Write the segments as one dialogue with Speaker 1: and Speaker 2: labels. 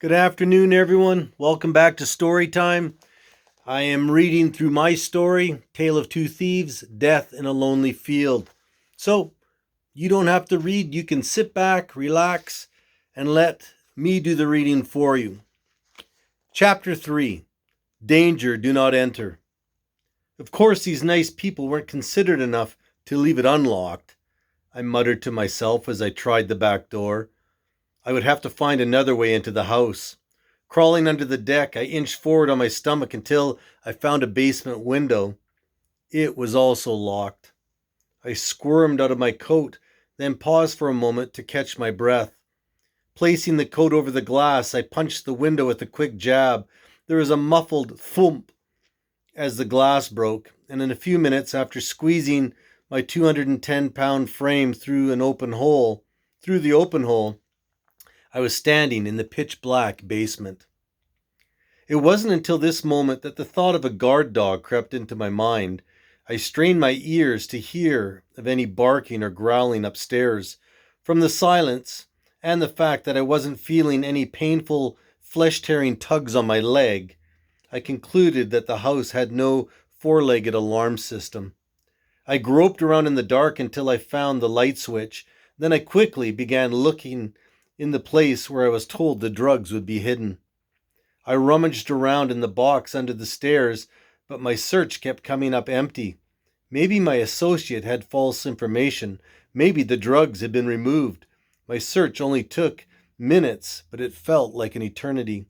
Speaker 1: Good afternoon, everyone. Welcome back to Story Time. I am reading through my story, Tale of Two Thieves, Death in a Lonely Field. So, you don't have to read. You can sit back, relax, and let me do the reading for you. Chapter 3, Danger, Do Not Enter. Of course, these nice people weren't considerate enough to leave it unlocked, I muttered to myself as I tried the back door. I would have to find another way into the house. Crawling under the deck, I inched forward on my stomach until I found a basement window. It was also locked. I squirmed out of my coat, then paused for a moment to catch my breath. Placing the coat over the glass, I punched the window with a quick jab. There was a muffled thump as the glass broke, and in a few minutes, after squeezing my 210-pound frame through the open hole, I was standing in the pitch-black basement. It wasn't until this moment that the thought of a guard dog crept into my mind. I strained my ears to hear of any barking or growling upstairs. From the silence and the fact that I wasn't feeling any painful, flesh-tearing tugs on my leg, I concluded that the house had no four-legged alarm system. I groped around in the dark until I found the light switch. Then I quickly began looking in the place where I was told the drugs would be hidden. I rummaged around in the box under the stairs, but my search kept coming up empty. Maybe my associate had false information. Maybe the drugs had been removed. My search only took minutes, but it felt like an eternity.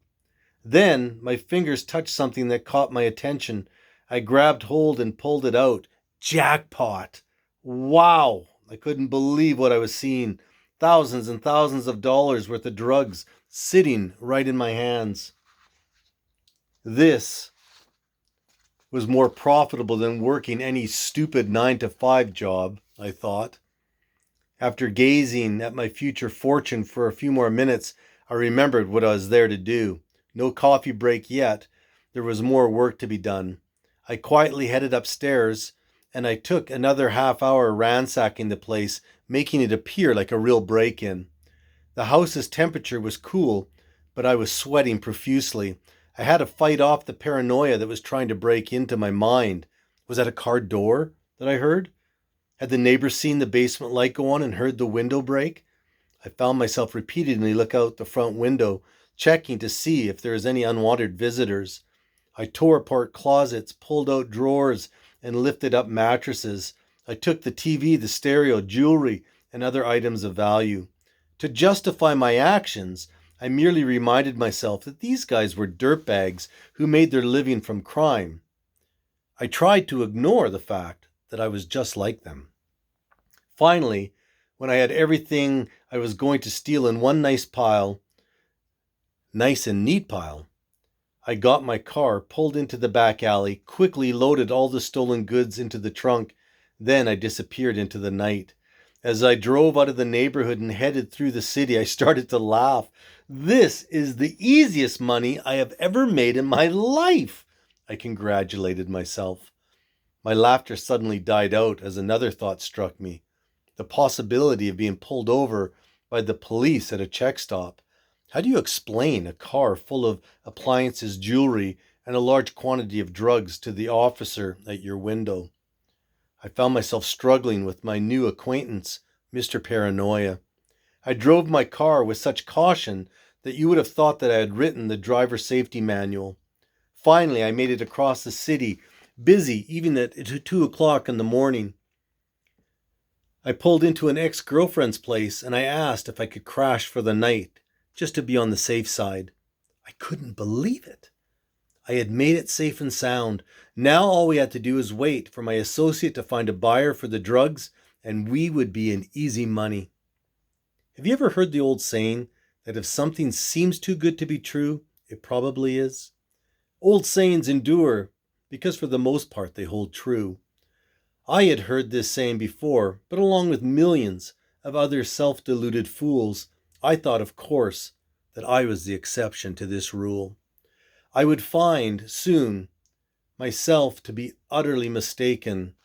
Speaker 1: Then my fingers touched something that caught my attention. I grabbed hold and pulled it out. Jackpot! Wow! I couldn't believe what I was seeing. Thousands and thousands of dollars worth of drugs sitting right in my hands. This was more profitable than working any stupid 9-to-5 job, I thought. After gazing at my future fortune for a few more minutes, I remembered what I was there to do. No coffee break yet. There was more work to be done. I quietly headed upstairs, and I took another half hour ransacking the place, making it appear like a real break-in. The house's temperature was cool, but I was sweating profusely. I had to fight off the paranoia that was trying to break into my mind. Was that a car door that I heard? Had the neighbors seen the basement light go on and heard the window break? I found myself repeatedly look out the front window, checking to see if there was any unwanted visitors. I tore apart closets, pulled out drawers, and lifted up mattresses. I took the TV, the stereo, jewelry, and other items of value. To justify my actions, I merely reminded myself that these guys were dirtbags who made their living from crime. I tried to ignore the fact that I was just like them. Finally, when I had everything I was going to steal in one nice and neat pile, I got my car, pulled into the back alley, quickly loaded all the stolen goods into the trunk. Then I disappeared into the night. As I drove out of the neighborhood and headed through the city, I started to laugh. This is the easiest money I have ever made in my life, I congratulated myself. My laughter suddenly died out as another thought struck me. The possibility of being pulled over by the police at a check stop. How do you explain a car full of appliances, jewelry, and a large quantity of drugs to the officer at your window? I found myself struggling with my new acquaintance, Mr. Paranoia. I drove my car with such caution that you would have thought that I had written the driver safety manual. Finally, I made it across the city, busy even at 2 o'clock in the morning. I pulled into an ex-girlfriend's place and I asked if I could crash for the night, just to be on the safe side. I couldn't believe it. I had made it safe and sound. Now all we had to do was wait for my associate to find a buyer for the drugs, and we would be in easy money. Have you ever heard the old saying that if something seems too good to be true, it probably is? Old sayings endure because for the most part they hold true. I had heard this saying before, but along with millions of other self-deluded fools, I thought, of course, that I was the exception to this rule. I would find soon myself to be utterly mistaken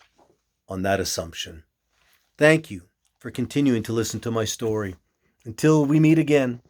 Speaker 1: on that assumption. Thank you for continuing to listen to my story. Until we meet again.